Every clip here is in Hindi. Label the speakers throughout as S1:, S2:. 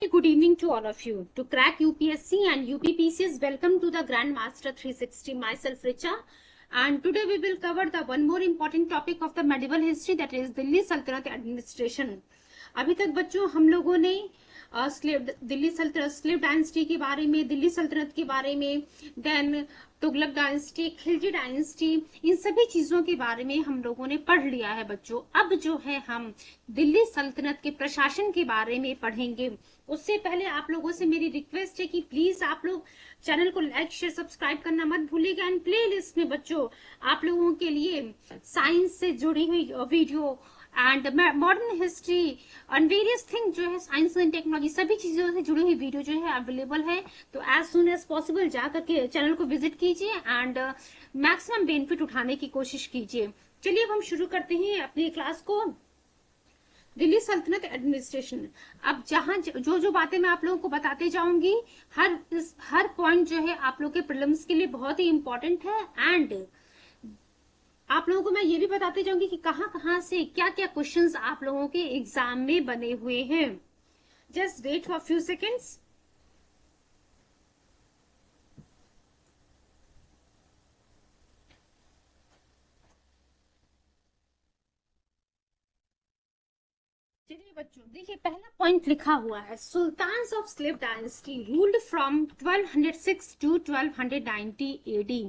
S1: Good evening to all of you. To crack UPSC and UPPCS, welcome to the Grandmaster 360. Myself, Richa. And today we will cover the one more important topic of the medieval history, that is Delhi सल्तनत एडमिनिस्ट्रेशन. अभी तक बच्चों हम लोगों ने दिल्ली सल्तनत, स्लेव डायनेस्टी के बारे में, दिल्ली सल्तनत के बारे में, then Tughlaq dynasty, Khilji dynasty, इन सभी चीजों के बारे में हम लोगों ने पढ़ लिया है बच्चों. अब जो है हम दिल्ली सल्तनत के प्रशासन के बारे में पढ़ेंगे. उससे पहले आप लोगों से मेरी रिक्वेस्ट है कि प्लीज आप लोग चैनल को लाइक शेयर सब्सक्राइब करना मत भूलिएगा. एंड प्ले लिस्ट में बच्चों आप लोगों के लिए साइंस से जुड़ी हुई video and modern history and various thing जो है, साइंस एंड टेक्नोलॉजी, सभी चीजों से जुड़ी हुई वीडियो जो है अवेलेबल है. तो एज सुन एज पॉसिबल जाकर के चैनल को विजिट कीजिए एंड मैक्सिमम बेनिफिट उठाने की कोशिश कीजिए. चलिए अब हम शुरू करते हैं अपनी क्लास को. दिल्ली सल्तनत एडमिनिस्ट्रेशन. अब जहां जो बातें मैं आप लोगों को बताते जाऊंगी, हर पॉइंट जो है आप लोग के प्रीलिम्स के लिए बहुत ही इंपॉर्टेंट है. एंड आप लोगों को मैं ये भी बताते जाऊंगी कि कहां से क्या क्या क्वेश्चंस आप लोगों के एग्जाम में बने हुए हैं. Just wait for few seconds. चलिए बच्चों देखिए, पहला पॉइंट लिखा हुआ है sultans of slave dynasty ruled from 1206 to 1290 AD.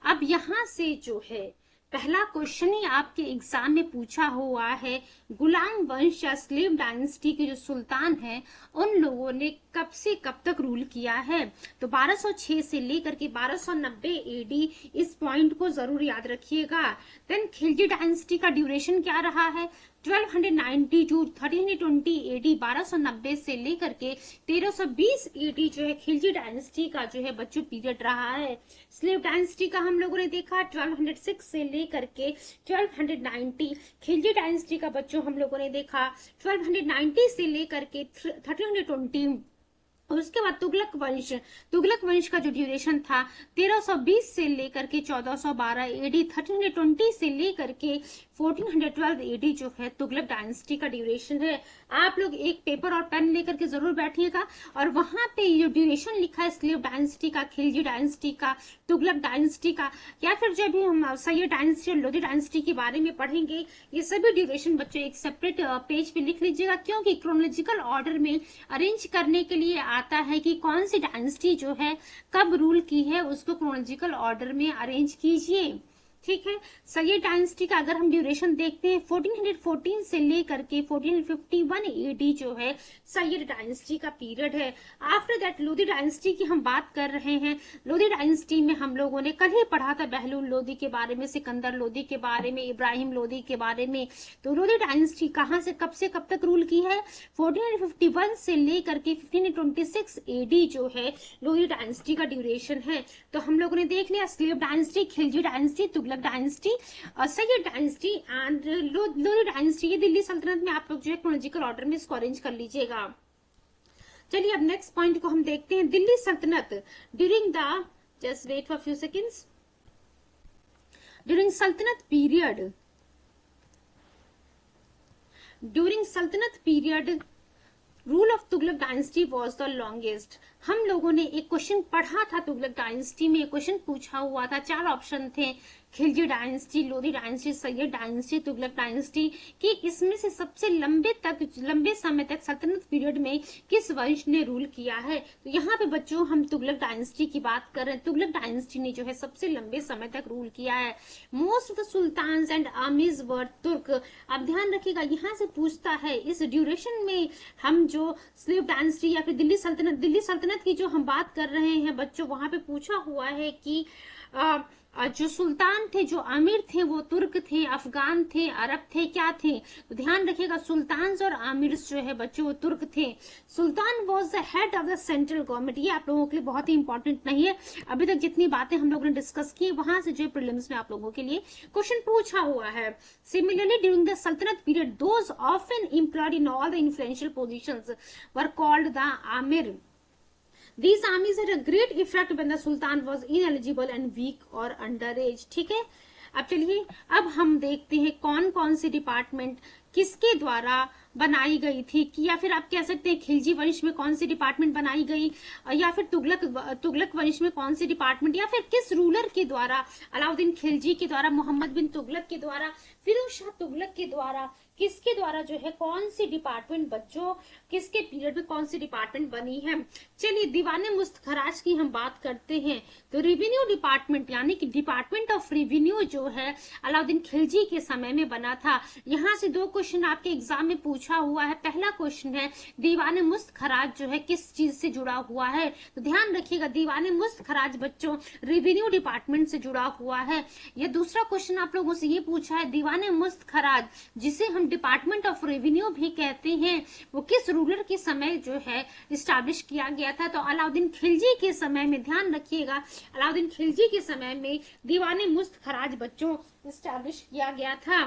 S1: अब यहां से जो है पहला क्वेश्चन ही आपके एग्जाम में पूछा हुआ है, गुलाम वंश या स्लेव डायनेस्टी के जो सुल्तान हैं उन लोगों ने कब से कब तक रूल किया है. तो 1206 से लेकर के 1290 एडी, इस पॉइंट को जरूर याद रखिएगा. देन खिलजी डायनेस्टी का ड्यूरेशन क्या रहा है, 1290 टू 1320 एडी, 1290 से लेकर के 1320 एडी जो है खिलजी डायनेस्टी का जो है बच्चों पीरियड रहा है. स्लेव डायनेस्टी का हम लोगों ने देखा 1206 से लेकर के 1290. खिलजी डायनेस्टी का बच्चों हम लोगों ने देखा 1290 से लेकर के 1320. और उसके बाद तुगलक वंश का जो ड्यूरेशन था 1320 से लेकर के 1412 एडी, 1320 से लेकर के 1412 एडी जो है तुगलक डायनेस्टी का ड्यूरेशन है. आप लोग एक पेपर और पेन लेकर के जरूर बैठिएगा और वहां पे जो ड्यूरेशन लिखा है स्लेव डायनेस्टी का, खिलजी डायनेस्टी का, तुगलक डायनेस्टी का, या फिर जब भी हम सैयद डायनेस्टी और लोधी डायनेस्टी के बारे में पढ़ेंगे, ये सभी ड्यूरेशन बच्चों एक सेपरेट पेज पे लिख लीजिएगा, क्योंकि क्रोनोलॉजिकल ऑर्डर में अरेंज करने के लिए आता है कि कौन सी डायनेस्टी जो है कब रूल की है, उसको क्रोनोलॉजिकल ऑर्डर में अरेंज कीजिए. ठीक है. सैयद डायनेस्टी का अगर हम ड्यूरेशन देखते हैं 1414 से लेकर के 1451 एडी जो है सैयद डायनेस्टी का पीरियड है. आफ्टर दैट लोधी डायनेस्टी की हम बात कर रहे हैं. लोधी डायनेस्टी में हम लोगों ने कल ही पढ़ा था बहलूल लोधी के बारे में, सिकंदर लोधी के बारे में, इब्राहिम लोधी के बारे में. तो लोधी डायनेस्टी कहां से कब तक रूल की है, 1451 से लेकर के 1526 एडी जो है लोधी डायनेस्टी का ड्यूरेशन है. तो हम लोगों ने देख लिया slave dynasty, Khilji dynasty, Tughlaq dynasty, Syed dynasty and Lodhi dynasty. ये दिल्ली सल्तनत में आप लोग जो है क्रोनोलॉजिकल ऑर्डर में इसको अरेंज कर लीजिएगा. चलिए अब नेक्स्ट पॉइंट को हम देखते हैं. दिल्ली सल्तनत during the, just wait for few seconds, during सल्तनत period rule of Tughlaq dynasty was the longest. हम लोगों ने एक क्वेश्चन पढ़ा था तुगलक डायनेस्टी में, क्वेश्चन पूछा हुआ था, 4 ऑप्शन थे, Khilji dynasty, Lodhi dynasty, Syed dynasty, Tughlaq dynasty, कि इसमें से सबसे लंबे समय तक सल्तनत पीरियड में किस वंश ने रूल किया है. तो यहाँ पे बच्चों हम तुगलक डायनेस्टी की बात कर रहे हैं. तुगलक डायनेस्टी ने जो है सबसे लंबे समय तक रूल किया है. Most of the sultans and armies were Turk. आप ध्यान रखिएगा, यहाँ से पूछता है इस ड्यूरेशन में हम जो स्लेव डायनेस्टी या फिर दिल्ली सल्तनत की जो हम बात कर रहे हैं बच्चों, वहां पे पूछा हुआ है कि जो सुल्तान थे, जो आमिर थे, वो तुर्क थे, अफगान थे, अरब थे, क्या थे. तो ध्यान रखिएगा सुल्तान और आमिर जो है बच्चों वो तुर्क थे. Sultan was the head of the central government. ये आप लोगों के लिए बहुत ही इंपॉर्टेंट नहीं है. अभी तक जितनी बातें हम लोगों ने डिस्कस की वहां से जो प्रीलिम्स में आप लोगों के लिए क्वेश्चन पूछा हुआ है. सिमिलरली ड्यूरिंग द सल्तनत period those often employed in all the influential positions were called the Aamir. These armies had a great effect when the Sultan was ineligible and weak or underage. ठीक है. अब चलिए अब हम देखते हैं कौन कौन से डिपार्टमेंट किसके द्वारा बनाई गई थी, कि या फिर आप कह सकते हैं खिलजी वंश में कौन सी डिपार्टमेंट बनाई गई, या फिर तुगलक वंश में कौन सी डिपार्टमेंट, या फिर किस रूलर के द्वारा, अलाउद्दीन खिलजी के द्वारा, मोहम्मद बिन तुगलक के द्वारा, फिरोज शाह तुगलक के द्वारा, किसके द्वारा जो है कौन सी डिपार्टमेंट बच्चों किसके पीरियड में कौन सी डिपार्टमेंट बनी है। चलिए दीवाने मुस्तखराज की हम बात करते हैं तो रेवेन्यू डिपार्टमेंट यानी कि डिपार्टमेंट ऑफ रेवेन्यू जो है अलाउद्दीन खिलजी के समय में बना था। यहाँ से 2 क्वेश्चन आपके एग्जाम में पूछा हुआ है। पहला क्वेश्चन है दीवाने मुस्तखराज जो है किस चीज से जुड़ा हुआ है, तो ध्यान रखिएगा दीवाने मुस्तखराज बच्चों रेवेन्यू डिपार्टमेंट से जुड़ा हुआ है। या दूसरा क्वेश्चन आप लोगों से ये पूछा है दीवाने मुस्तखराज जिसे हम डिपार्टमेंट ऑफ रेवेन्यू भी कहते हैं वो किस रूलर के समय जो है इस्टेब्लिश किया गया था, तो अलाउद्दीन खिलजी के समय में। ध्यान रखिएगा अलाउद्दीन खिलजी के समय में दीवाने मुस्तखराज बच्चों इस्टेब्लिश किया गया था।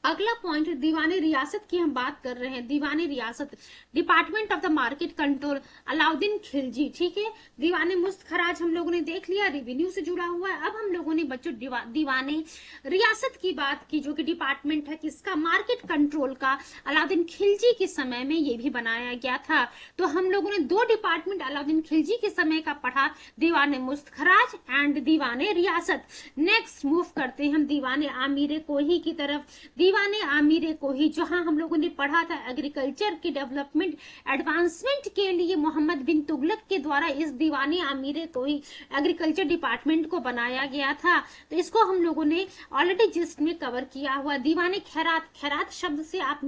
S1: अगला पॉइंट दीवाने रियासत की हम बात कर रहे हैं। दीवाने रियासत department of the market control Alauddin Khilji, ठीक है। दीवाने मुस्तखराज हम लोगों ने देख लिया रेवेन्यू से जुड़ा हुआ है। अब हम लोगों ने बच्चों दीवाने रियासत की बात की जो कि डिपार्टमेंट है किसका, मार्केट कंट्रोल का। अलाउद्दीन खिलजी के समय में ये भी बनाया गया था। तो हम लोगों ने 2 डिपार्टमेंट अलाउद्दीन खिलजी के समय का पढ़ा, दीवाने मुस्तखराज एंड दीवाने रियासत। नेक्स्ट मूव करते हैं हम दीवाने आमीर कोही की तरफ। दीवाने आमीर कोही जहां हम लोगों ने पढ़ा था एग्रीकल्चर के डेवलपमेंट एडवांसमेंट के लिए मोहम्मद बिन तुगलक के द्वारा इस दीवाने आमीर कोही एग्रीकल्चर डिपार्टमेंट को बनाया गया था। तो इसको हम लोगों ने ऑलरेडी जिस्ट में कवर किया हुआ। दीवाने खैरात, खैरात शब्द से आप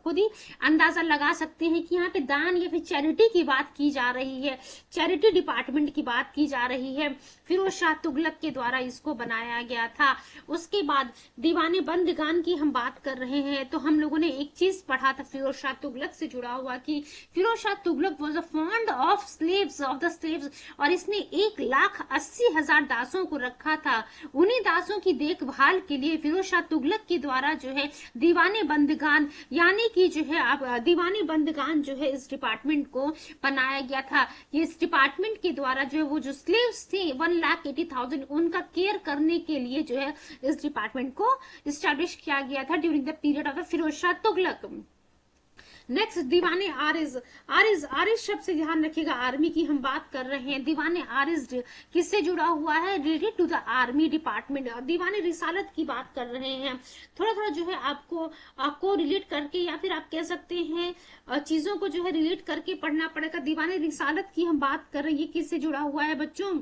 S1: खुद ही अंदाजा लगा सकते हैं कि यहाँ पे दान या फिर चैरिटी की बात की जा रही है, चैरिटी डिपार्टमेंट की बात की जा रही है। फिरोज शाह तुगलक के द्वारा इसको बनाया गया था। उसके बाद दीवाने बंदगान की हम बात कर रहे हैं तो हम लोगों ने एक चीज पढ़ा था फिरोज शाह तुगलक से जुड़ा हुआ कि Firoz Shah Tughlaq was a fond of slaves और इसने 1,80,000 दासों को रखा था। उन्हीं दासों की देखभाल के लिए फिरोज शाह तुगलक के द्वारा जो है दीवाने बंदगान यानी कि जो है आप दीवाने बंदगान जो है इस डिपार्टमेंट को बनाया गया था। ये इस डिपार्टमेंट के द्वारा जो है वो जो स्लेव्स थे 1,80,000 उनका केयर करने के लिए जो है इस डिपार्टमेंट को इस्टेब्लिश किया गया था during the period of Firoz Shah Tughlaq. Next दीवाने आरिज, आरिज शब्द से ध्यान रखिएगा आर्मी की हम बात कर रहे हैं। दीवाने आरिज किससे जुड़ा हुआ है, related to the army department. दीवाने रिसालत की बात कर रहे हैं। थोड़ा थोड़ा जो है आपको रिलेट करके या फिर आप कह सकते हैं चीजों को जो है रिलेट करके पढ़ना पड़ेगा। दीवाने रिसालत की हम बात कर रहे हैं, ये किससे जुड़ा हुआ है बच्चों,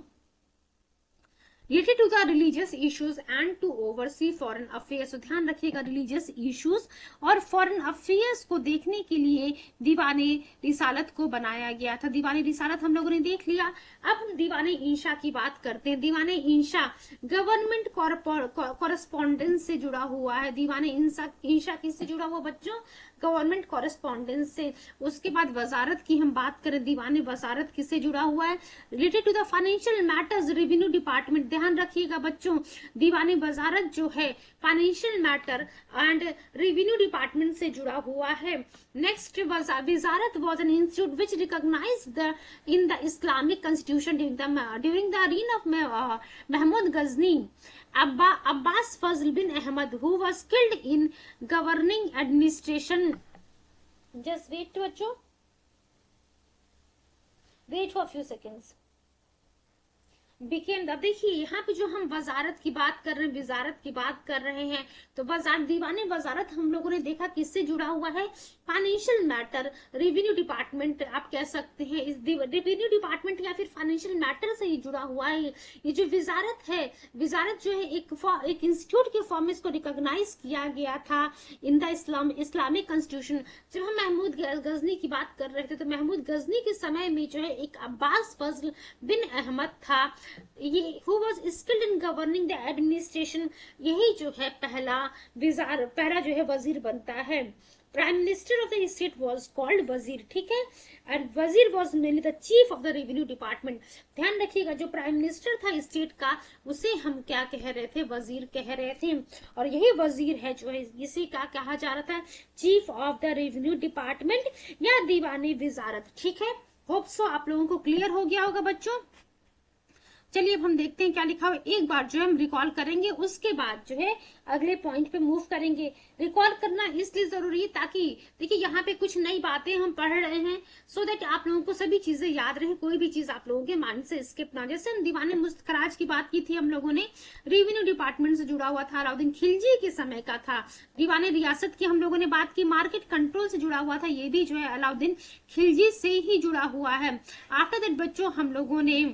S1: related to the religious issues and to oversee foreign affairs। तो ध्यान रखिएगा रिलीजियस इश्यूज और फॉरेन अफेयर्स को देखने के लिए दीवाने रिसालत को बनाया गया था। दीवाने रिसालत हम लोगों ने देख लिया। अब हम दीवाने इंशा की बात करते हैं। दीवाने इंशा गवर्नमेंट कॉरेस्पॉन्डेंस से जुड़ा हुआ है। दीवाने इंशा किससे जुड़ा हुआ बच्चों, गवर्नमेंट कॉरेस्पॉन्डेंस से। उसके बाद वजारत की हम बात करें, दीवाने वजारत किससे जुड़ा हुआ है, related to the financial matters revenue department. ध्यान रखिएगा बच्चों दीवाने वजारत जो है financial matter and revenue department से जुड़ा हुआ है। नेक्स्ट वजारत was an institute which recognized in the Islamic constitution during the reign of Mahmud Ghazni. Abbas Fazl bin Ahmad, who was skilled in governing administration. Just wait बच्चों, wait for a few seconds. Became. अब देखिए यहाँ पे जो हम वजारत की बात कर रहे हैं, वजारत की बात कर रहे हैं तो दीवाने वजारत हम लोगों ने देखा किससे जुड़ा हुआ है, फाइनेंशियल मैटर रेवेन्यू डिपार्टमेंट आप कह सकते हैं। इस रेवेन्यू डिपार्टमेंट या फिर फाइनेंशियल मैटर से ही जुड़ा हुआ है। ये जो वजारत है, वजारत जो है एक इंस्टीट्यूट के फॉर्म में इसको रिकॉग्नाइज किया गया था इन द इस्लामिक कॉन्स्टिट्यूशन। जब हम महमूद गजनी की बात कर रहे थे तो महमूद गजनी के समय में जो है एक अब्बास फजल बिन अहमद था, ये who was skilled in governing the administration। यही जो है पहला जो है वजीर बनता है। Prime minister of the state was called वजीर, ठीक है। एंड वजीर was mainly the chief of the revenue department. ध्यान रखिएगा जो प्राइम मिनिस्टर था स्टेट का उसे हम क्या कह रहे थे, वजीर कह रहे थे। और यही वजीर है जो है इसी का कहा जा रहा था chief of the revenue department या दीवानी वजारत, ठीक है। होप सो आप लोगों को क्लियर हो गया होगा बच्चों। चलिए अब हम देखते हैं क्या लिखा हुआ, एक बार जो हम रिकॉल करेंगे उसके बाद जो है अगले पॉइंट पे मूव करेंगे। रिकॉल करना इसलिए जरूरी है ताकि देखिए यहाँ पे कुछ नई बातें हम पढ़ रहे हैं, सो दैट आप लोगों को सभी चीजें याद रहे, कोई भी चीज आप लोगों के माइंड से स्किप ना। जैसे हम दीवाने मुस्तखराज की बात की थी हम लोगों ने, रेवेन्यू डिपार्टमेंट से जुड़ा हुआ था, अलाउद्दीन खिलजी के समय का था। दीवाने रियासत की हम लोगों ने बात की, मार्केट कंट्रोल से जुड़ा हुआ था, ये भी जो है अलाउद्दीन खिलजी से ही जुड़ा हुआ है। आफ्टर दैट बच्चों हम लोगों ने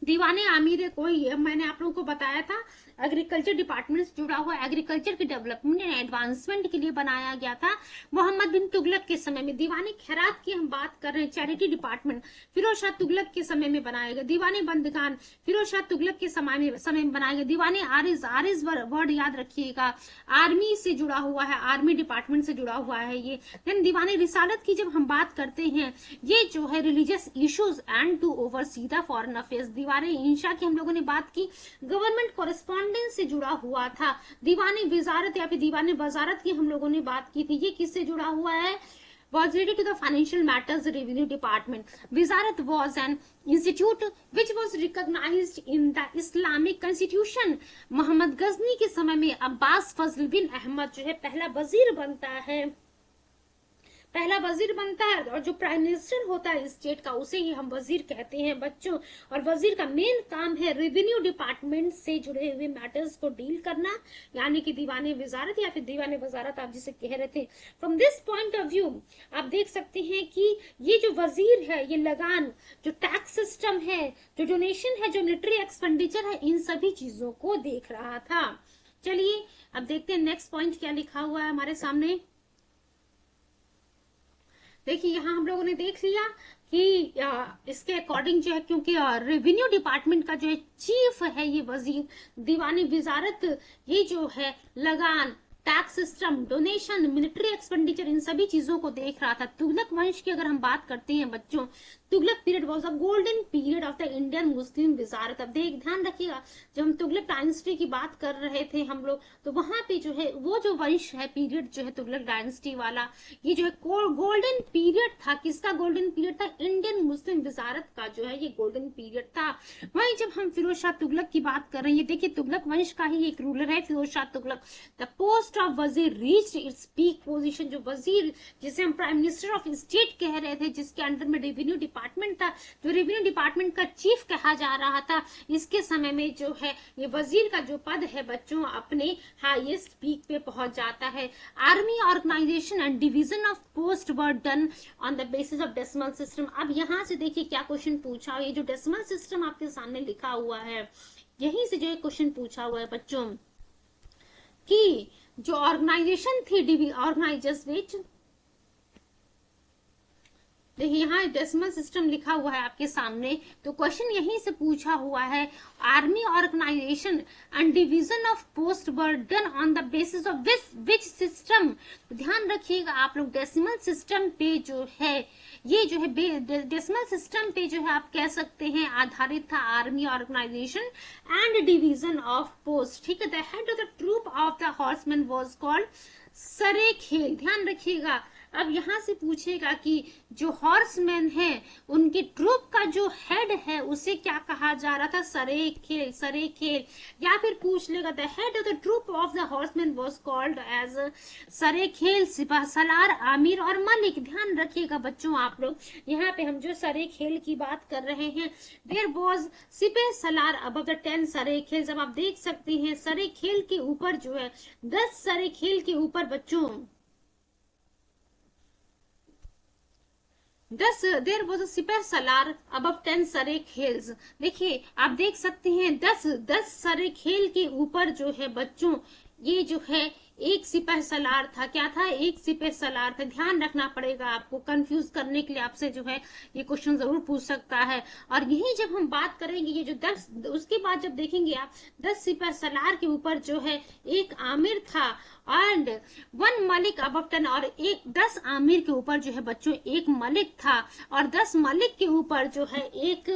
S1: दीवाने आमिर कोई, मैंने आप लोगों को बताया था, एग्रीकल्चर डिपार्टमेंट से जुड़ा हुआ, एग्रीकल्चर के डेवलपमेंट एंड एडवांसमेंट के लिए बनाया गया था मोहम्मद बिन तुगलक के समय में। दीवाने खैरात की हम बात कर रहे हैं, चैरिटी डिपार्टमेंट फिरोज शाह तुगलक के समय में बनाया गया। दीवाने बंदगान फिरोज शाह तुगलक के समय में बनाया गया। दीवाने आरिज वर्ड याद रखिएगा, आर्मी से जुड़ा हुआ है, आर्मी डिपार्टमेंट से जुड़ा हुआ है ये। देन दीवाने रिसालत की जब हम बात करते हैं, ये जो है religious issues and to oversee the foreign affairs. दीवाने इंशा की हम लोगों ने बात की, गवर्नमेंट कॉरेस्पॉन्डेंस से जुड़ा हुआ था। दीवाने विजारत या फिर दीवाने वजारत की हम लोगों ने बात की थी, ये किससे जुड़ा हुआ है, was related to the financial matters revenue department. Wizarat was an institute which was recognized in the Islamic constitution. Mohammad Ghazni के समय में अब्बास फजल बिन अहमद जो है पहला वजीर बनता है, पहला वजीर बनता है, और जो प्राइम मिनिस्टर होता है स्टेट का उसे ही हम वजीर कहते हैं बच्चों। और वजीर का मेन काम है रेवेन्यू डिपार्टमेंट से जुड़े हुए मैटर्स को डील करना, यानी कि दीवाने विजारत या फिर दीवाने वजारत आप जिसे कह रहे थे। From this point of view आप देख सकते हैं कि ये जो वजीर है, ये लगान, जो टैक्स सिस्टम है, जो डोनेशन है, जो मिलिट्री एक्सपेंडिचर है, इन सभी चीजों को देख रहा था। चलिए अब देखते हैं नेक्स्ट पॉइंट क्या लिखा हुआ है हमारे सामने। देखिए यहाँ हम लोगों ने देख लिया कि इसके अकॉर्डिंग जो है, क्योंकि रेवेन्यू डिपार्टमेंट का जो है चीफ है ये वजीर, दीवानी विजारत ये जो है लगान, tax system, donation, military expenditure, इन सभी चीजों को देख रहा था। तुगलक वंश की अगर हम बात करते हैं बच्चों, Tughlaq period was a golden period of the Indian Muslim विजारत। अब ध्यान रखिएगा, जब हम तुगलक डायनेस्टी की बात कर रहे थे हम लोग, तो वहां पे जो है वो जो वंश है, पीरियड जो है तुगलक डायनेस्टी वाला, ये जो है गोल्डन पीरियड था। किसका गोल्डन पीरियड था? इंडियन मुस्लिम विजारत का जो है ये गोल्डन पीरियड था। वहीं जब हम फिरोज शाह तुगलक की बात कर रहे हैं, देखिए तुगलक वंश का ही एक रूलर है Firoz Shah Tughlaq. The post of वजीर रीच्ड इट्स पीक पोजीशन। जो वजीर, जिसे हम प्राइम मिनिस्टर ऑफ स्टेट कह रहे थे, जिसके अंडर में रेवेन्यू डिपार्टमेंट था, जो रेवेन्यू डिपार्टमेंट का चीफ कहा जा रहा था, इसके समय में जो है ये वजीर का जो पद है बच्चों अपने हाईएस्ट पीक पे पहुंच जाता है। Army organisation and division of post were done on the basis of decimal system. अब यहां से देखिए क्या क्वेश्चन पूछा, ये जो डेसिमल सिस्टम आपके सामने लिखा हुआ है, यहीं से जो है क्वेश्चन पूछा हुआ है बच्चों कि जो ऑर्गेनाइजेशन थी ऑर्गेनाइजर्स विच, देखिए यहाँ डेसिमल सिस्टम लिखा हुआ है आपके सामने, तो क्वेश्चन यहीं से पूछा हुआ है, army organisation and division of post were done on the basis of which system. ध्यान रखिएगा आप लोग, डेसिमल सिस्टम पे जो है ये जो है डेसिमल सिस्टम पे जो है आप कह सकते हैं आधारित था army organisation and division of post. ठीक है, the head of the troop of the horseman was called सरेखेल। ध्यान रखिएगा, अब यहां से पूछेगा कि जो हॉर्समैन है उनके ट्रूप का जो हेड है उसे क्या कहा जा रहा था? सरेखेल, सरेखेल। या फिर पूछ लेगा the head of the troop of the horseman was called as सरेखेल, सिपाह सलार, आमिर और मलिक। ध्यान रखिएगा बच्चों आप लोग, यहाँ पे हम जो सरेखेल की बात कर रहे हैं, देयर वाज सिपाह सलार अबव द 10 सरेखेल। जब आप देख सकते हैं सरेखेल के ऊपर जो है 10 सरेखेल के ऊपर बच्चों देर वॉज सिपाह सलार अबव 10 सरेखेल्स। देखिए आप देख सकते हैं 10 सरेखेल के ऊपर जो है बच्चों ये जो है एक सिपाह सलार था। क्या था? एक सिपाह सलार था। ध्यान रखना पड़ेगा आपको, कंफ्यूज करने के लिए आपसे जो है ये क्वेश्चन जरूर पूछ सकता है। और यही जब हम बात करेंगे ये जो 10, उसके बाद जब देखेंगे आप 10 सिपाह सलार के ऊपर जो है एक आमिर था एंड 1 मलिक अबव 10, और एक 10 आमिर के ऊपर जो है बच्चों एक मलिक था, और 10 मलिक के ऊपर जो है एक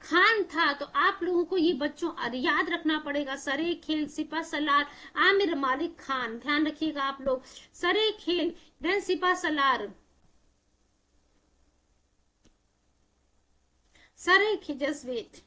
S1: खान था। तो आप लोगों को ये बच्चों याद रखना पड़ेगा, सरेखेल, सिपाह सलार, आमिर, मालिक, खान। ध्यान रखिएगा आप लोग, सरेखेल, then Sipah Salaar, सरेखेल, just wait,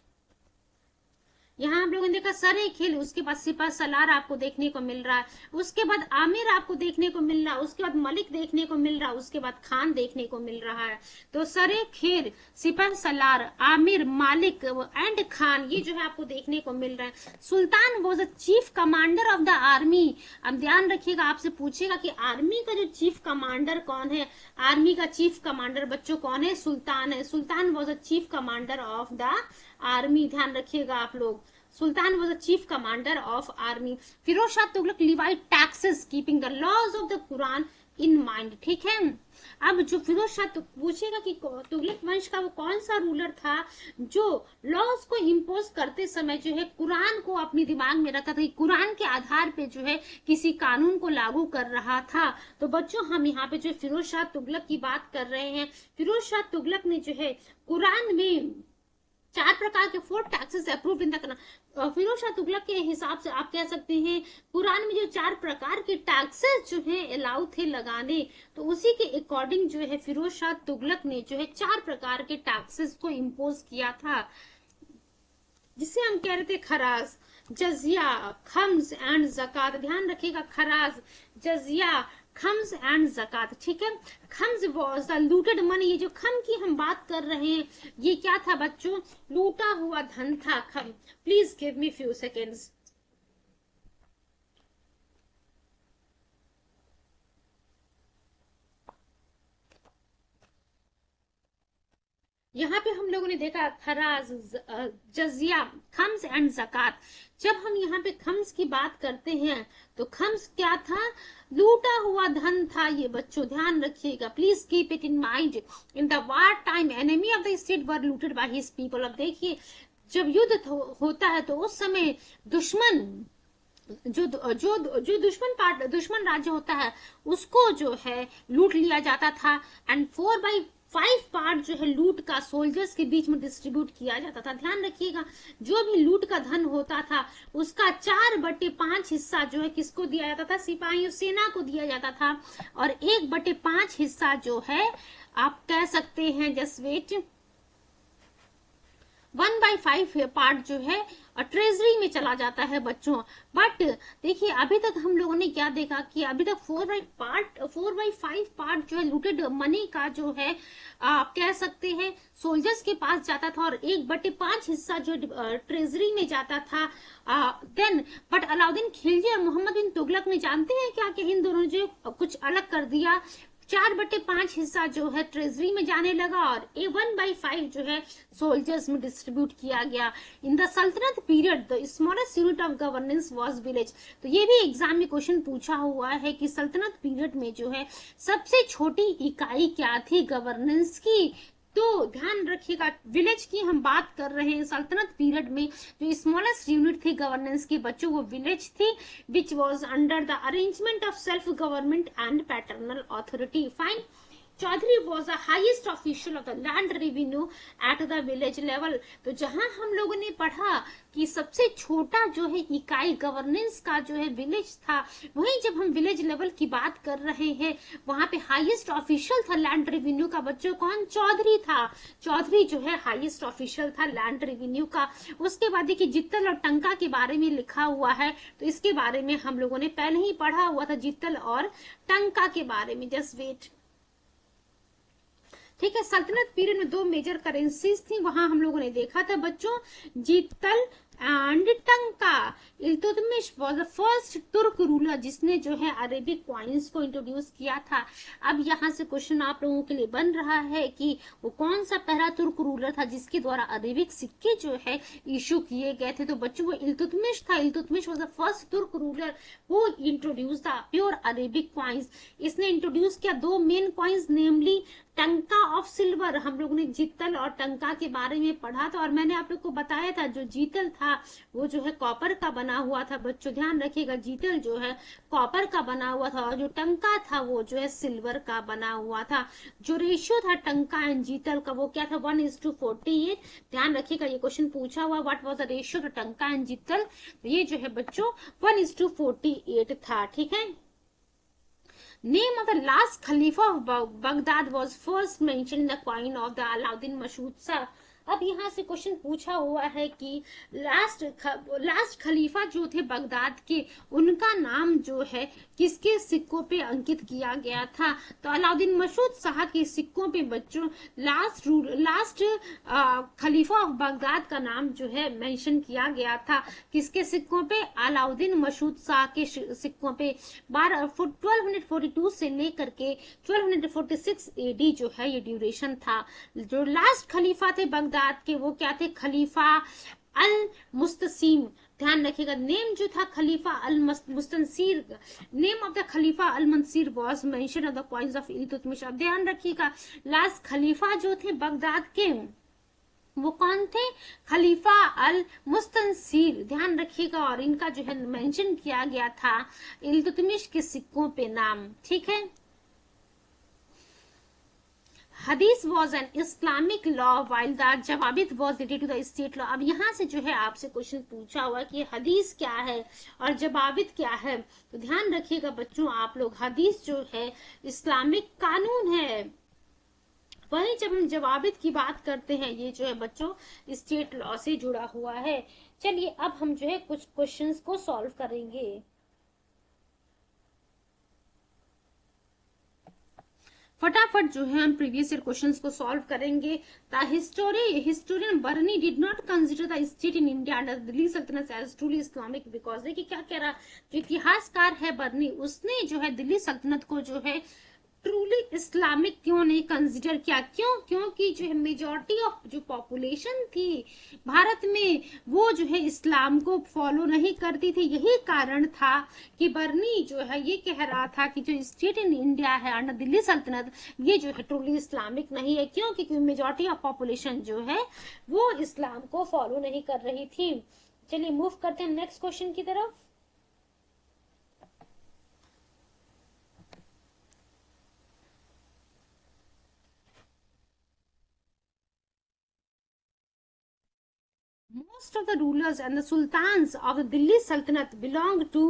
S1: यहाँ आप लोगों ने देखा सरे खिल, उसके बाद सिपह सलार आपको देखने को मिल रहा है, उसके बाद आमिर आपको देखने को मिल रहा है, उसके बाद मलिक देखने को मिल रहा है, उसके बाद खान देखने को मिल रहा है। तो सरे खिल, सिपह सलार, आमिर, मालिक एंड खान, ये जो है आपको देखने को मिल रहा है। Sultan was a chief commander of the army. अब ध्यान रखिएगा, आपसे पूछेगा कि आर्मी का जो चीफ कमांडर कौन है। आर्मी का चीफ कमांडर बच्चों कौन है? सुल्तान है। Sultan was a chief commander of the army, ध्यान रखिएगा आप लोग। Sultan was a chief commander of army. Firoz Shah Tughlaq levied taxes keeping the laws of the Quran in mind, ठीक है। अब जो फिरोज शाह पूछेगा कि तुगलक वंश का वो कौन सा रूलर था जो लॉज को इम्पोज करते समय जो है कुरान को अपने दिमाग में रखा था, कि कुरान के आधार पे जो है किसी कानून को लागू कर रहा था। तो बच्चों हम यहाँ पे जो फिरोज शाह तुगलक की बात कर रहे हैं। फिरोज शाह तुगलक ने जो है कुरान में 4 प्रकार के 4 taxes approve in the. Firoz Shah Tughlaq के हिसाब से आप कह सकते हैं कुरान में जो 4 प्रकार के टैक्सेस जो है अलाउ थे लगाने, तो उसी के अकॉर्डिंग जो है फिरोज शाह तुगलक ने जो है 4 प्रकार के टैक्सेस को इम्पोज किया था, जिसे हम कह रहे थे खराज, जजिया, खम्स एंड जकात। ध्यान रखिएगा, खराज, जजिया, खम्स एंड जकात, ठीक है। Comes was the looted money. ये जो खम की हम बात कर रहे हैं, ये क्या था बच्चों? लूटा हुआ धन था खम। Please give me few seconds. यहाँ पे हम लोगों ने देखा खराज, जजिया, खम्स एंड जकात। जब हम यहाँ पे खम्स की बात करते हैं तो खम्स क्या था? लूटा हुआ धन था ये बच्चों, ध्यान रखिएगा, please keep it in mind. In the war time enemy of the state were looted by his people. अब देखिए, जब युद्ध होता है तो उस समय दुश्मन जो जो जो दुश्मन राज्य होता है उसको जो है लूट लिया जाता था, एंड 4/5 पार्ट जो है लूट का सोल्जर्स के बीच में डिस्ट्रीब्यूट किया जाता था। ध्यान रखिएगा, जो भी लूट का धन होता था उसका 4/5 हिस्सा जो है किसको दिया जाता था? सिपाहियों, सेना को दिया जाता था। और 1/5 हिस्सा जो है आप कह सकते हैं, जस्ट वेट, 1/5 पार्ट जो है ट्रेजरी में चला जाता है बच्चों। बट देखिए, अभी तक हम लोगों ने क्या देखा कि अभी तक 4/5 पार्ट जो है लूटेड मनी का जो है आप कह सकते हैं सोल्जर्स के पास जाता था, और 1/5 हिस्सा जो ट्रेजरी में जाता था। देन बट अलाउद्दीन खिलजी और मोहम्मद बिन तुगलक ने, जानते हैं क्या कि इन दोनों जो कुछ अलग कर दिया, 4/5 हिस्सा जो है ट्रेजरी में जाने लगा और 1/5 जो है सोल्जर्स में डिस्ट्रीब्यूट किया गया। इन द सल्तनत period the smallest unit of governance was village. तो ये भी एग्जाम में क्वेश्चन पूछा हुआ है कि सल्तनत पीरियड में जो है सबसे छोटी इकाई क्या थी गवर्नेंस की? तो ध्यान रखिएगा, विलेज की हम बात कर रहे हैं। सल्तनत पीरियड में जो स्मॉलेस्ट यूनिट थी गवर्नेंस की बच्चों, वो विलेज थी, which was under the arrangement of self government and paternal authority. Fine. चौधरी was the highest official of the land revenue at the village level. तो जहां हम लोगों ने पढ़ा कि सबसे छोटा जो है इकाई गवर्नेंस का जो है विलेज था, वहीं जब हम विलेज लेवल की बात कर रहे हैं वहां पे हाईएस्ट ऑफिशियल था लैंड रेवेन्यू का बच्चों, कौन? चौधरी था। चौधरी जो है हाईएस्ट ऑफिशियल था लैंड रेवेन्यू का। उसके बाद देखिए जित्तल और टंका के बारे में लिखा हुआ है, तो इसके बारे में हम लोगों ने पहले ही पढ़ा हुआ था, जित्तल और टंका के बारे में। जस्ट वेट, ठीक है। सल्तनत पीरियड में 2 मेजर करेंसीज थी, वहां हम लोगों ने देखा था बच्चों, जीतल एंड टंका। इल्तुतमिश वाज द फर्स्ट तुर्क रूलर जिसने जो है अरेबिक कॉइन्स को इंट्रोड्यूस किया था। अब यहाँ से क्वेश्चन आप लोगों के लिए बन रहा है कि वो कौन सा पहला तुर्क रूलर था जिसके द्वारा अरेबिक सिक्के जो है इशू किए गए थे? तो बच्चों वो इल्तुतमिश था। इल्तुतमिश वाज द फर्स्ट तुर्क रूलर वो introduce the pure Arabic coins. इसने इंट्रोड्यूस किया 2 मेन कॉइन्स, नेमली टंका ऑफ सिल्वर। हम लोगों ने जीतल और टंका के बारे में पढ़ा था, और मैंने आप लोग को बताया था जो जीतल था वो जो है कॉपर का बना हुआ था बच्चों, ध्यान रखिएगा, जीतल जो है कॉपर का बना हुआ था, और जो टंका था वो जो है सिल्वर का बना हुआ था। जो रेशियो था टंका एंड जीतल का वो क्या था? 1:48। ध्यान रखिएगा, ये क्वेश्चन पूछा हुआ, what was the ratio two टंका एंड जीतल? ये जो है बच्चों 1:48 था, ठीक है। Name of the last Khalifa of Baghdad was first mentioned in the coin of the Alauddin Mashhud Shah अब यहाँ से क्वेश्चन पूछा हुआ है कि लास्ट खलीफा जो थे बगदाद के, उनका नाम जो है किसके सिक्कों पे अंकित किया गया था? तो अलाउद्दीन मसूद शाह के सिक्कों पे बच्चों लास्ट खलीफा ऑफ बगदाद का नाम जो है मेंशन किया गया था। किसके सिक्कों पे? अलाउद्दीन मसूद शाह के सिक्कों पे। 1242 से लेकर के 1246 एडी जो है ये ड्यूरेशन था। जो लास्ट खलीफा थे बगदाद के वो क्या थे? खलीफा अल मुस्तसीम। ध्यान रखिएगा, नेम जो था खलीफा al Mustansir, name of the खलीफा अल मंसीर was mention of the coins of Iltutmish. अब ध्यान रखिएगा, लास्ट खलीफा जो थे बगदाद के वो कौन थे? खलीफा अल मुस्तनसीर। ध्यान रखिएगा, और इनका जो है मेंशन किया गया था इल्तुतमिश के सिक्कों पे नाम। ठीक है। हदीस was an Islamic law while the जवाबित was related to the state law. अब यहाँ से जो है आपसे क्वेश्चन पूछा हुआ कि हदीस क्या है और जवाबित क्या है। तो ध्यान रखिएगा बच्चों आप लोग, हदीस जो है इस्लामिक कानून है, वहीं जब हम जवाबित की बात करते हैं ये जो है बच्चों स्टेट लॉ से जुड़ा हुआ है। चलिए अब हम जो है कुछ क्वेश्चंस को सॉल्व करेंगे। फटाफट जो है हम प्रीवियस ईयर क्वेश्चंस को सॉल्व करेंगे। The historian Barni did not consider the state in India under Delhi सल्तनत एज ट्रूली इस्लामिक, बिकॉज देखिए क्या कह रहा, जो इतिहासकार है बर्नी, उसने जो है दिल्ली सल्तनत को जो है ट्रूली इस्लामिक क्यों नहीं कंसिडर किया? क्योंकि जो है मेजॉरिटी ऑफ जो पॉपुलेशन थी भारत में वो जो है इस्लाम को फॉलो नहीं करती थी। यही कारण था कि बर्नी जो है ये कह रहा था कि जो स्टेट इन इंडिया है अंडर दिल्ली सल्तनत ये जो है ट्रूली इस्लामिक नहीं है। क्योंकि मेजॉरिटी ऑफ पॉपुलेशन जो है वो इस्लाम को फॉलो नहीं कर रही थी। चलिए मूव करते हैं नेक्स्ट क्वेश्चन की तरफ। Most of the rulers and the sultans of the Delhi Sultanate belonged to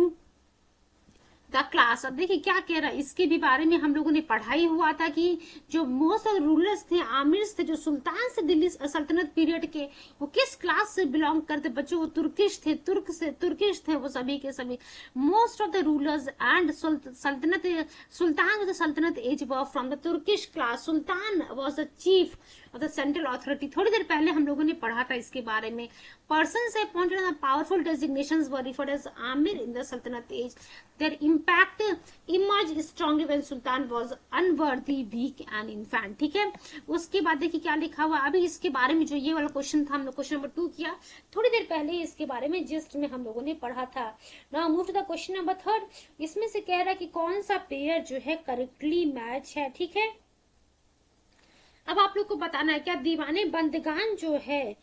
S1: the class. अब देखिए क्या कह रहा है, इसके भी बारे में हम लोगों ने पढ़ाई हुआ था कि जो मोस्ट ऑफ रूलर्स थे, आमिर्स थे, जो सुल्तान से दिल्ली सल्तनत पीरियड के, वो किस क्लास से बिलोंग करते बच्चों? वो तुर्किश थे, तुर्किश थे वो सभी के सभी। Most of the rulers and sultan of the सल्तनत as were from the Turkish class. Sultan was the chief of the central authority. थोड़ी देर पहले हम लोगों ने पढ़ा था इसके बारे में। Persons appointed on powerful designations were referred as आमिर इन द सल्तनत age. Their impact emerged strongly when Sultan was unworthy, weak and infant। ठीक है, उसके बाद देखिए क्या लिखा हुआ। अभी इसके बारे में जो ये वाला क्वेश्चन था, हम लोग क्वेश्चन नंबर 2 किया थोड़ी देर पहले, इसके बारे में जिस्ट में हम लोगों ने पढ़ा था। Now move to the question number 3। इसमें से कह रहा है कि कौन सा पेयर जो है करेक्टली मैच है। ठीक है, अब आप लोग को बताना है क्या दीवाने बंदगान जो है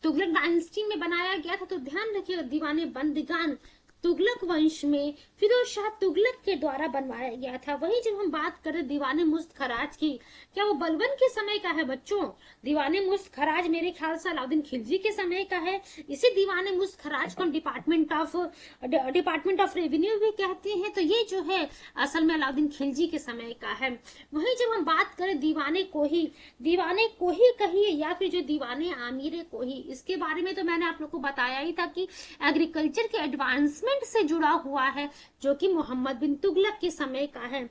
S1: तुगलक डायनेस्टी में बनाया गया था। तो ध्यान रखिएगा, दीवाने बंदगान तुगलक वंश में फिरोज शाह तुगलक के द्वारा बनवाया गया था। वही जब हम बात करें दीवाने मुस्त खराज की, क्या वो बलबन के समय का है बच्चों? दीवाने मुस्त खराज मेरे ख्याल से अलाउद्दीन खिलजी के समय का है। इसे दीवाने मुस्त खराज को डिपार्टमेंट ऑफ रेवेन्यू भी कहते हैं। तो ये जो है असल में अलाउद्दीन खिलजी के समय का है। वही जब हम बात करें दीवाने कोही कहिए या फिर जो दीवाने आमीर कोही, इसके बारे में तो मैंने आप लोग को बताया ही था कि एग्रीकल्चर के एडवांसमेंट से जुड़ा हुआ है, जो कि मोहम्मद बिन तुगलक के समय का है।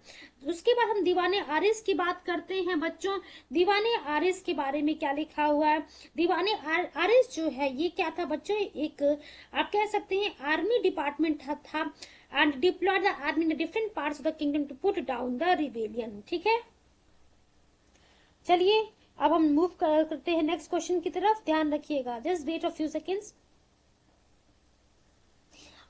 S1: उसके बाद हम दीवाने आरिस की बात करते हैं बच्चों। दीवाने आरिस के बारे में क्या लिखा हुआ है? दीवाने आरिस जो है ये क्या था बच्चों? एक आप कह सकते हैं आर्मी डिपार्टमेंट था and deployed the army in different parts of the kingdom to put down the rebellion. ठीक है, चलिए अब हम मूव करते हैं नेक्स्ट क्वेश्चन की तरफ। ध्यान रखिएगा, just wait a few seconds.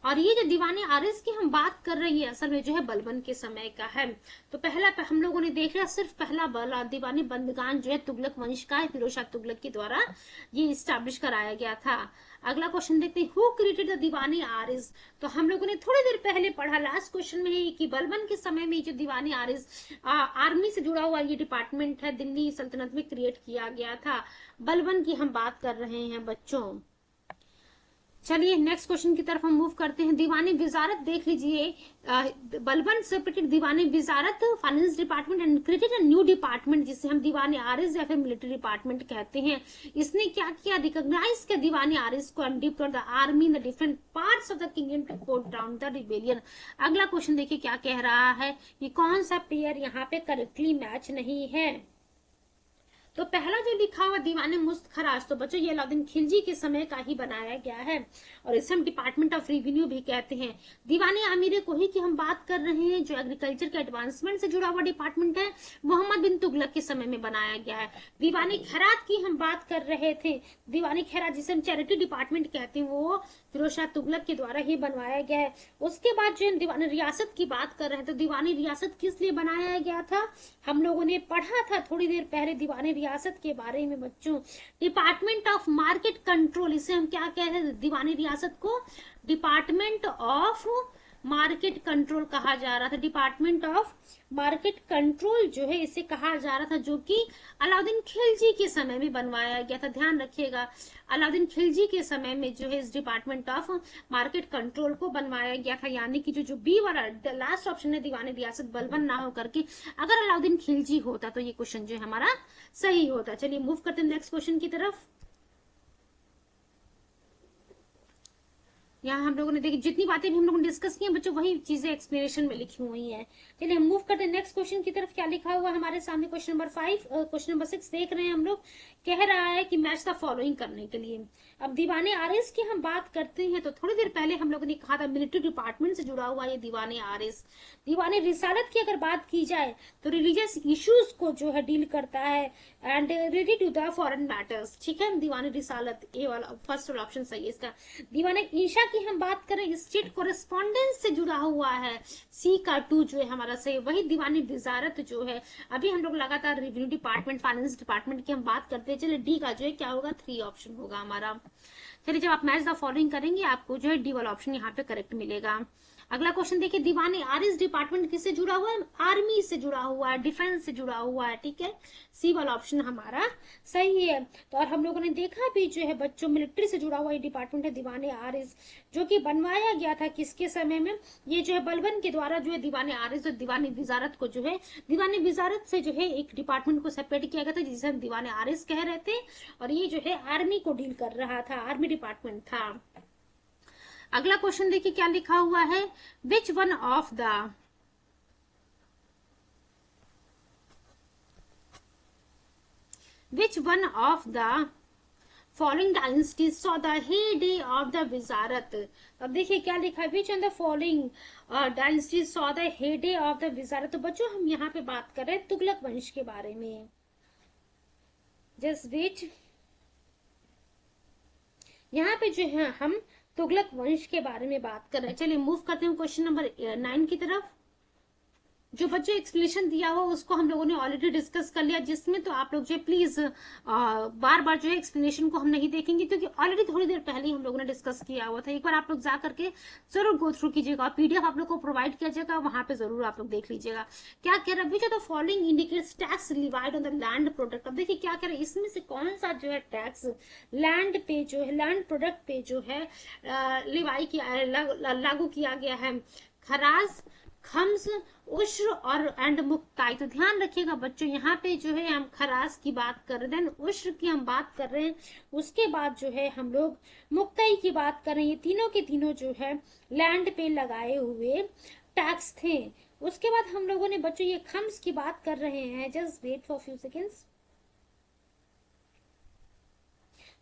S1: और ये जो दीवाने आरिस की हम बात कर रही है असल में जो है बलबन के समय का है। तो पहला हम लोगों ने देख लिया, सिर्फ पहला दीवाने बंदगान जो है तुगलक वंश का है, फिरोज शाह तुगलक के द्वारा ये स्टैब्लिश कराया गया था। अगला क्वेश्चन देखते हैं, हु क्रिएटेड द दीवाने आरिस। तो हम लोगों ने थोड़ी देर पहले पढ़ा लास्ट क्वेश्चन में ही कि बलबन के समय में जो दीवाने आरिस आर्मी से जुड़ा हुआ ये डिपार्टमेंट है दिल्ली सल्तनत में क्रिएट किया गया था। बलबन की हम बात कर रहे हैं बच्चों। चलिए नेक्स्ट क्वेश्चन की तरफ हम मूव करते हैं। दीवानी विजारत देख लीजिए, बलबन सेपरेटेड दीवानी विजारत finance department and created a new department जिसे हम दीवानी आरिज या फिर मिलिट्री डिपार्टमेंट कहते हैं। इसने क्या किया, रिकॉग्नाइज किया दीवानी आरिज को and deployed the army in the different parts of the kingdom to put down the rebellion. अगला क्वेश्चन देखिए क्या कह रहा है कि कौन सा पेयर यहाँ पे करेक्टली मैच नहीं है। तो पहला जो लिखा हुआ दीवाने मुस्त खराज, तो बच्चों ये अलाउद्दीन खिलजी के समय का ही बनाया गया है और इसे हम डिपार्टमेंट ऑफ रेवेन्यू भी कहते हैं। दीवाने आमिर कोही की हम बात कर रहे हैं जो एग्रीकल्चर के एडवांसमेंट से जुड़ा हुआ डिपार्टमेंट है, मोहम्मद बिन तुगलक के समय में बनाया गया है। दीवानी खैरात की हम बात कर रहे थे, दीवानी खैरात जिसे हम चैरिटी डिपार्टमेंट कहते हैं वो फिरोज शाह तुगलक के द्वारा ही बनवाया गया है। उसके बाद जो हम दीवानी रियासत की बात कर रहे हैं, तो दीवानी रियासत किस लिए बनाया गया था, हम लोगों ने पढ़ा था थोड़ी देर पहले दीवानी रियासत के बारे में बच्चों। डिपार्टमेंट ऑफ मार्केट कंट्रोल, इसे हम क्या कह रहे हैं, दीवानी रियासत को डिपार्टमेंट ऑफ मार्केट कंट्रोल कहा जा रहा था। डिपार्टमेंट ऑफ मार्केट कंट्रोल जो है इसे कहा जा रहा था, जो कि अलाउद्दीन खिलजी के समय में बनवाया गया था। ध्यान रखिएगा, अलाउद्दीन खिलजी के समय में जो है इस डिपार्टमेंट ऑफ मार्केट कंट्रोल को बनवाया गया था। यानी कि जो बी वाला लास्ट ऑप्शन है दीवानी रियासत बलबन ना हो करके अगर अलाउद्दीन खिलजी होता तो ये क्वेश्चन जो है हमारा सही होता। चलिए मूव करते हैं नेक्स्ट क्वेश्चन की तरफ। यहाँ हम लोगों ने देखी जितनी बातें भी हम लोगों ने डिस्कस की हैं बच्चों वही चीजें एक्सप्लेनेशन में लिखी हुई हैं। चलिए हम मूव करते हैं नेक्स्ट क्वेश्चन की तरफ। क्या लिखा हुआ हमारे सामने, क्वेश्चन नंबर 5 क्वेश्चन नंबर 6 देख रहे हैं हम लोग। कह रहा है कि मैच द फॉलोइंग करने के लिए। अब दीवाने आरिस की हम बात करते हैं तो थोड़ी देर पहले हम लोगों ने कहा था मिलिट्री डिपार्टमेंट से जुड़ा हुआ ये दीवाने आरिस। दीवाने रिसालत की अगर बात की जाए तो रिलीजियस इश्यूज को जो है डील करता है and related to the foreign matters. ठीक है, दीवाने रिसालत ए वाला फर्स्ट वाला ऑप्शन सही है इसका। दीवाने ईशा की हम बात करें स्टेट कोरेस्पॉन्डेंस से जुड़ा हुआ है, सी का 2 जो है हमारा सही। वही दीवानी विजारत जो है, अभी हम लोग लगातार रेवेन्यू डिपार्टमेंट फाइनेंस डिपार्टमेंट की हम बात करते हैं। चलिए डी का जो है क्या होगा, 3 ऑप्शन होगा हमारा। चलिए जब आप मैच द फॉलोइंग करेंगे आपको जो है डी वाला ऑप्शन यहाँ पे करेक्ट मिलेगा। अगला क्वेश्चन देखिए, दीवानी आरिस डिपार्टमेंट किससे जुड़ा हुआ है, आर्मी से जुड़ा हुआ है, डिफेंस से जुड़ा हुआ है। ठीक है, सी वाला ऑप्शन हमारा सही है। तो और हम लोगों ने देखा भी जो है बच्चों मिलिट्री से जुड़ा हुआ ये डिपार्टमेंट है दीवाने आरिस, जो कि बनवाया गया था किसके समय में, ये जो है बलबन के द्वारा जो है दीवाने आरिस और दीवानी विजारत को जो है, दीवानी विजारत से जो है एक डिपार्टमेंट को सेपरेट किया गया था जिसे हम दीवाने आरिस कह रहे थे, और ये जो है आर्मी को डील कर रहा था, आर्मी डिपार्टमेंट था। अगला क्वेश्चन देखिए क्या लिखा हुआ है, which one of the following dynasty saw the heyday of the विजारत। अब देखिए क्या लिखा है, which on the following dynasty saw the heyday of the विजारत। तो बच्चों हम यहाँ पे बात कर रहे हैं तुगलक वंश के बारे में। जस्ट विच, यहाँ पे जो है हम तुगलक वंश के बारे में बात कर रहे हैं। चलिए मूव करते हैं क्वेश्चन नंबर 9 की तरफ। जो बच्चों एक्सप्लेनेशन दिया हो उसको हम लोगों ने ऑलरेडी डिस्कस कर लिया, जिसमें तो आप लोग जो प्लीज बार बार जो है एक्सप्लेनेशन को हम नहीं देखेंगे क्योंकि ऑलरेडी थोड़ी देर पहले ही हम लोगों ने डिस्कस किया हुआ था। एक बार आप लोग जा करके जरूर गो थ्रू कीजिएगा, पीडीएफ आप लोग को प्रोवाइड किया जाएगा, वहां पे जरूर आप लोग देख लीजिएगा। क्या कह रहा है, which of the following indicates tax levied on the land product. अब देखिए क्या कह रहे हैं, इसमें से कौन सा जो है टैक्स लैंड पे जो है, लैंड प्रोडक्ट पे जो है लिवाई किया, लागू किया गया है। खराज, खम्स, उश्र और एंड मुक्ताई। तो ध्यान रखिएगा बच्चों, यहाँ पे जो है हम खराज की बात कर रहे हैं, उश्र की हम बात कर रहे हैं, उसके बाद जो है हम लोग मुक्ताई की बात कर रहे हैं। ये तीनों के तीनों जो है लैंड पे लगाए हुए टैक्स थे। उसके बाद हम लोगों ने बच्चों ये खम्स की बात कर रहे हैं, just wait for few seconds.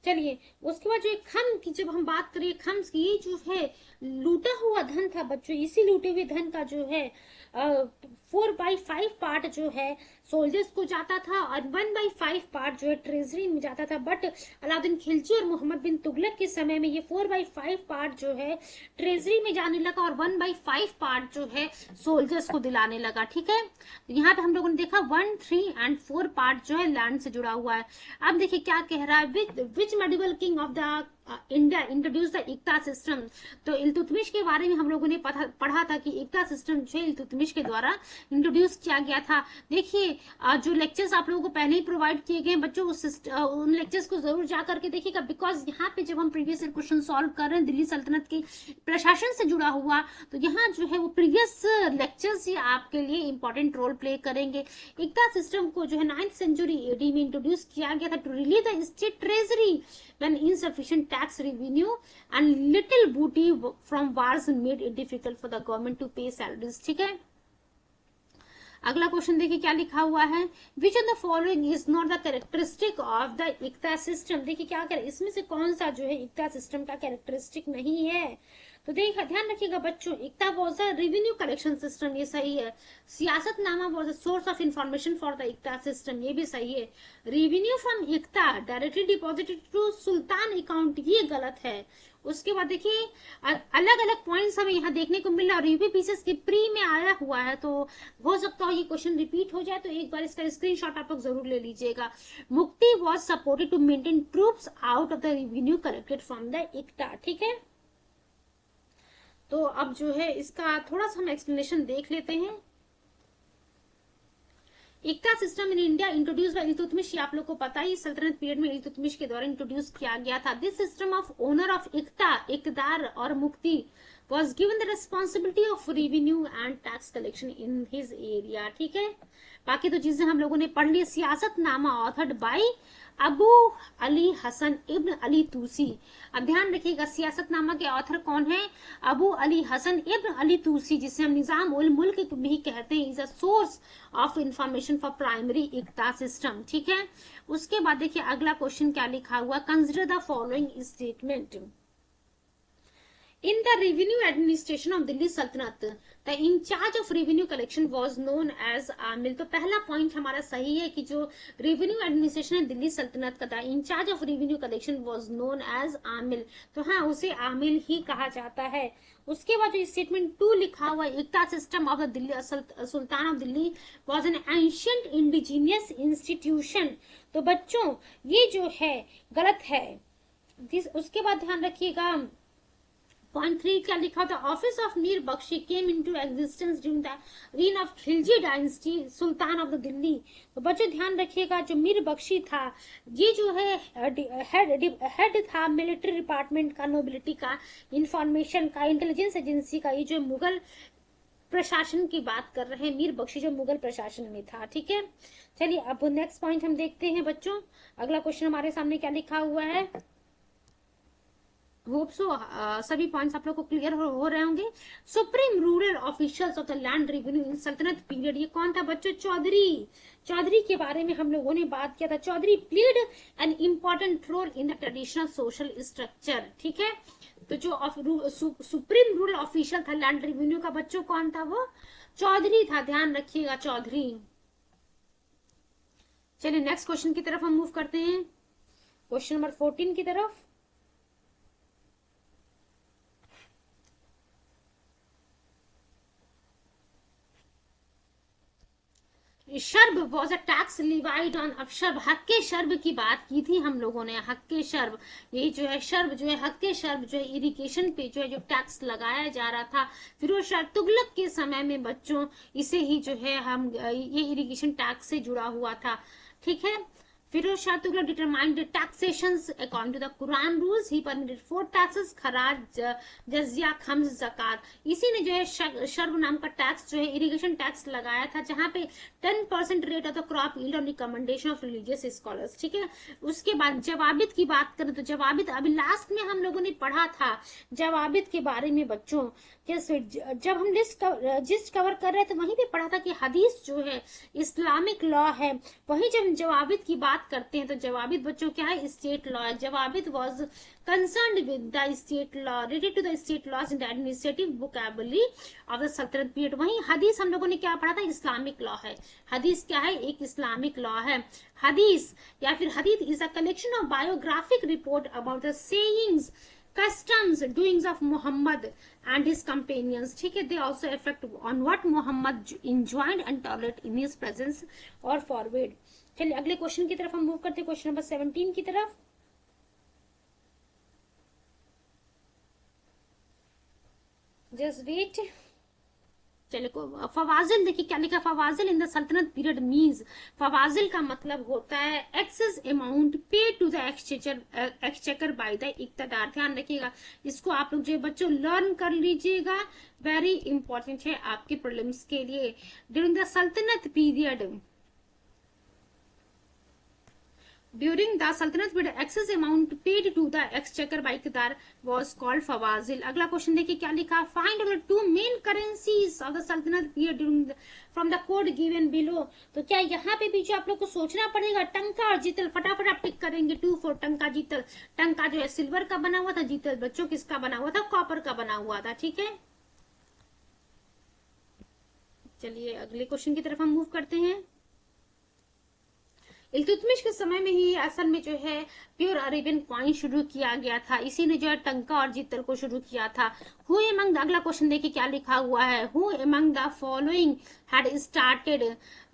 S1: चलिए उसके बाद जो खम की जब हम बात करें, खम्स की, ये जो है लूटा हुआ धन था बच्चों, इसी लूटे हुए धन का जो है 4/5 पार्ट जो है सोल्जर्स को जाता था और 1/5 पार्ट जो है ट्रेजरी में जाता था। बट अलाउद्दीन खिलजी और मोहम्मद बिन तुगलक के समय में ये 4/5 पार्ट जो है ट्रेजरी में जाने लगा और 1/5 पार्ट जो है सोल्जर्स को दिलाने लगा। ठीक है, यहाँ पे हम लोगों ने देखा 1, 3 एंड 4 पार्ट जो है लैंड से जुड़ा हुआ है। अब देखिए क्या कह रहा है, which medieval king of the India introduce the इक्ता सिस्टम। तो इल्तुतमिश के बारे में हम लोगों ने पढ़ा था कि इक्ता सिस्टम जो है इल्तुतमिश के द्वारा इंट्रोड्यूस किया गया था। देखिए जो लेक्चर्स आप लोगों को पहले ही प्रोवाइड किए गए बच्चों, उन लेक्चर्स को जरूर जा करके देखिएगा, बिकॉज यहाँ पे जब हम प्रीवियस ईयर क्वेश्चन सॉल्व कर रहे हैं दिल्ली सल्तनत के प्रशासन से जुड़ा हुआ, तो यहाँ जो है वो प्रीवियस लेक्चर्स ही आपके लिए इंपॉर्टेंट रोल प्ले करेंगे। इक्ता सिस्टम को जो है 9th सेंचुरी एडी में इंट्रोड्यूस किया गया था to relieve the state treasury when insufficient tax revenue and little booty from wars made it difficult for the government to pay salaries। ठीक है, अगला क्वेश्चन देखिए क्या लिखा हुआ है, which of the following is not the characteristic of the इक्ता सिस्टम। देखिए क्या करे, इसमें से कौन सा जो है इक्ता सिस्टम का कैरेक्टरिस्टिक नहीं है। तो देखिए ध्यान रखिएगा बच्चों, इक्ता was a revenue collection system, ये सही है। सियासतनामा was a source of information for the इक्ता सिस्टम, ये भी सही है। रेवेन्यू फ्रॉम इक्ता directly deposited to sultan account, ये गलत है। उसके बाद देखिए अलग अलग पॉइंट्स हमें यहाँ देखने को मिल रहा है, यूपीपीसीएस के प्री में आया हुआ है, तो हो सकता है ये क्वेश्चन रिपीट हो जाए, तो एक बार इसका स्क्रीनशॉट आप लोग जरूर ले लीजिएगा। मुक्ति was supported to maintain troops out of the revenue collected from the इक्ता। ठीक है, तो अब जो है इसका थोड़ा सा हम एक्सप्लेनेशन देख लेते हैं। इक्ता system in India introduce by Iltutmish, आप लोग को पता ही सल्तनत पीरियड में इल्तुतमिश के द्वारा इंट्रोड्यूस किया गया था। This system of owner of इक्ता, इकदार और मुक्ति was given the responsibility of revenue and tax collection in his area। ठीक है, बाकी तो चीजें हम लोगों ने पढ़ ली। सियासतनामा ऑथर्ड बाय अबू अली हसन इब्न अली तूसी। अब ध्यान रखिएगा सियासतनामा के ऑथर कौन है, अबू अली हसन इब्न अली तूसी, जिसे हम निजाम उल मुल्क भी कहते हैं, is a source of information for primary इक्ता सिस्टम। ठीक है, उसके बाद देखिए अगला क्वेश्चन क्या लिखा हुआ, consider the following statement. In the revenue administration of Delhi Sultanate, the in charge of revenue collection was known as आमिल। तो पहला पॉइंट हमारा सही है कि जो रेवेन्यू एडमिनिस्ट्रेशन है दिल्ली सल्तनत का था, in charge of revenue collection was known as आमिल, तो हाँ उसे आमिल ही कहा जाता है। उसके बाद जो स्टेटमेंट 2 लिखा हुआ, इक्ता system of the Delhi sultan of Delhi was an ancient indigenous institution, तो बच्चों ये जो है गलत है। उसके बाद ध्यान रखिएगा पॉइंट 3 क्या लिखा था, ऑफिस ऑफ मीर बख्शी came into existence during the reign of Khilji dynasty sultan of the Delhi. तो बच्चों ध्यान रखिएगा जो मीर बख्शी था ये जो है हेड था मिलिट्री डिपार्टमेंट का, नोबिलिटी का, इंफॉर्मेशन का, इंटेलिजेंस एजेंसी का, ये जो मुगल प्रशासन की बात कर रहे हैं, मीर बख्शी जो मुगल प्रशासन में था। ठीक है, चलिए अब नेक्स्ट पॉइंट हम देखते हैं बच्चों। अगला क्वेश्चन हमारे सामने क्या लिखा हुआ है, होप सो सभी पॉइंट्स आप लोग को क्लियर हो रहे होंगे। Supreme rural officials of the land revenue in सल्तनत पीरियड, ये कौन था बच्चों, चौधरी। चौधरी के बारे में हम लोगों ने बात किया था। चौधरी played an important role in the traditional social structure. ठीक है, तो जो सुप्रीम रूरल ऑफिशियल था लैंड रेवेन्यू का बच्चों कौन था, वो चौधरी था, ध्यान रखिएगा चौधरी। चलिए नेक्स्ट क्वेश्चन की तरफ हम मूव करते हैं, क्वेश्चन नंबर 14 की तरफ। Shrub was a tax levied on, अब शर्ब हक्के शर्ब की बात की थी हम लोगों ने, हक्के शर्ब, ये जो है शर्ब जो है हक्के शर्ब जो है इरिगेशन पे जो है जो टैक्स लगाया जा रहा था फिरोज शाह तुगलक के समय में बच्चों, इसे ही जो है हम ये इरिगेशन टैक्स से जुड़ा हुआ था। ठीक है, Firoz Shah Tughlaq determined taxations according to the Quran rules, he permitted 4 taxes, खराज, जजिया, खम्स, ज़कात। इसी ने जो है शर्ब नाम का टैक्स जो है इरिगेशन टैक्स लगाया था, जहां पे 10% rate of the crop yield on recommendation of religious scholars. ठीक है, उसके बाद जवाबित की बात करें तो जवाबित अभी लास्ट में हम लोगों ने पढ़ा था जवाबित के बारे में बच्चों, जब हम लिस्ट कवर कर रहे थे वहीं पे पढ़ा था कि हदीस जो है इस्लामिक लॉ है, वहीं जब जवाबित की बात करते हैं तो जवाबित बच्चों क्या है, स्टेट लॉ है। जवाबित was concerned with the state law, related to the state laws in the administrative vocabulary of the सल्तनत पीरियड। वहीं हदीस हम लोगों ने क्या पढ़ा था, इस्लामिक लॉ है। हदीस क्या है, एक इस्लामिक लॉ है। हदीस या फिर हदीस is a collection of biographic report about the sayings, customs, doings of Muhammad and his companions। ठीक है, they also affect on what Muhammad enjoined and tolerate in his presence or forbade। चलिए अगले क्वेश्चन की तरफ हम मूव करते हैं, क्वेश्चन नंबर 17 की तरफ। Just wait. चलो फवाजिल देखिए क्या लिखा, फवाजिल इन द सल्तनत पीरियड मीन्स, फवाजिल का मतलब होता है excess amount pay to the exchequer by the इक्तदार। ध्यान रखिएगा, इसको आप लोग जो बच्चों लर्न कर लीजिएगा, वेरी इंपॉर्टेंट है आपके प्रीलिम्स के लिए। ड्यूरिंग द सल्तनत पीरियड, ड्यूरिंग द सल्तनत period excess amount paid to the exchequer by इक्तदार वाज कॉल्ड फवाजिल। अगला क्वेश्चन देखिए क्या लिखा, find out the two main currencies of the सल्तनत period during from the code given below. तो क्या यहाँ पे भी जो आप लोग को सोचना पड़ेगा, टंका और जीतल, फटाफट आप टिक करेंगे। 2 4 टंका जीतल, टंका जो है सिल्वर का बना हुआ था, जीतल बच्चों किसका बना हुआ था, कॉपर का बना हुआ था। ठीक है, चलिए अगले क्वेश्चन की तरफ हम मूव करते हैं। इल्तुतमिश के समय में ही असल में जो है प्योर अरेबियन कॉइन शुरू किया गया था, इसी ने जो है टंका और जीतल को शुरू किया था। हु एमंग द, अगला क्वेश्चन देखिए क्या लिखा हुआ है, who among the following had started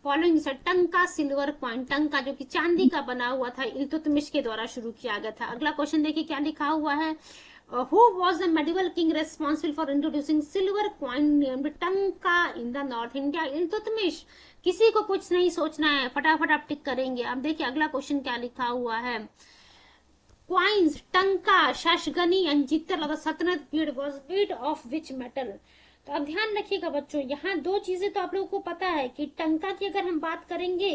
S1: following से टंका सिल्वर कॉइन, टंका जो कि चांदी का बना हुआ था, इल्तुतमिश के द्वारा शुरू किया गया था। अगला क्वेश्चन देखिए क्या लिखा हुआ है, who was the medieval king responsible for introducing silver coin named टंका in the North India? Iltutmish. किसी को कुछ नहीं सोचना है, फटाफट आप टिक करेंगे। अब देखिए अगला क्वेश्चन क्या लिखा हुआ है, क्वाइंस टंका शशगनी एंड जित्तर ऑफ द सल्तनत period was made of which metal. तो अब ध्यान रखिएगा बच्चों, यहाँ 2 चीजें तो आप लोगों को पता है कि टंका की अगर हम बात करेंगे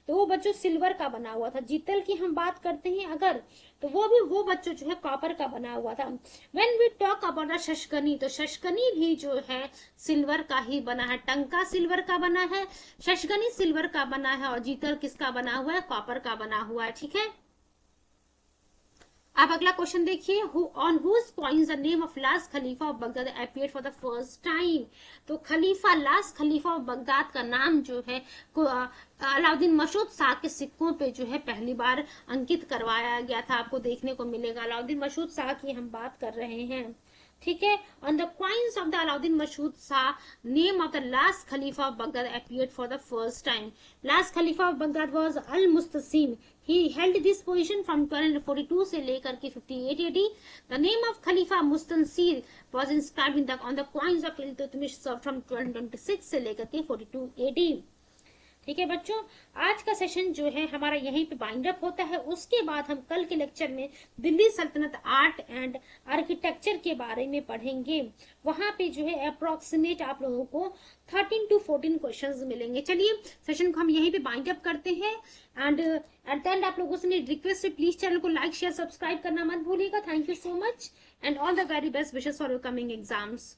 S1: तो वो बच्चों सिल्वर का बना हुआ था, जीतल की हम बात करते हैं अगर, तो वो बच्चों जो है कॉपर का बना हुआ था। When we talk about the शशकनी, तो शशकनी भी जो है सिल्वर का ही बना है, टंका सिल्वर का बना है, शशकनी सिल्वर का बना है, और जीतल किसका बना हुआ है, कॉपर का बना हुआ है। ठीक है, अब अगला क्वेश्चन देखिए, on whose coins the name of last खलीफा of Baghdad appeared for the first time. तो खलीफा, लास्ट खलीफा ऑफ बगदाद का नाम जो है अलाउद्दीन मशहूद शाह के सिक्कों पे जो है पहली बार अंकित करवाया गया था, आपको देखने को मिलेगा। अलाउद्दीन मशहूद शाह की हम बात कर रहे हैं। ठीक है, on the coins of the Alauddin Masud Shah name of the last खलीफा of Baghdad appeared for the first time. Last खलीफा of Baghdad was al Mustasim. He held this position from 1242 से लेकर के 58 AD. The name of Khalifa Mustansir was inscribed on the coins of Iltutmish from 1226 से लेकर के 42 AD. ठीक है बच्चों, आज का सेशन जो है हमारा यहीं पे बाइंड अप होता है। उसके बाद हम कल के लेक्चर में दिल्ली सल्तनत आर्ट एंड आर्किटेक्चर के बारे में पढ़ेंगे। वहां पे जो है अप्रोक्सीमेट आप लोगों को 13 to 14 क्वेश्चंस मिलेंगे। चलिए सेशन को हम यहीं पे बाइंड अप करते हैं। एंड एट द एंड आप लोगों से मेरी रिक्वेस्ट है, प्लीज चैनल को लाइक शेयर सब्सक्राइब करना मत भूलिएगा। Thank you so much and all the very best wishes for your coming exams.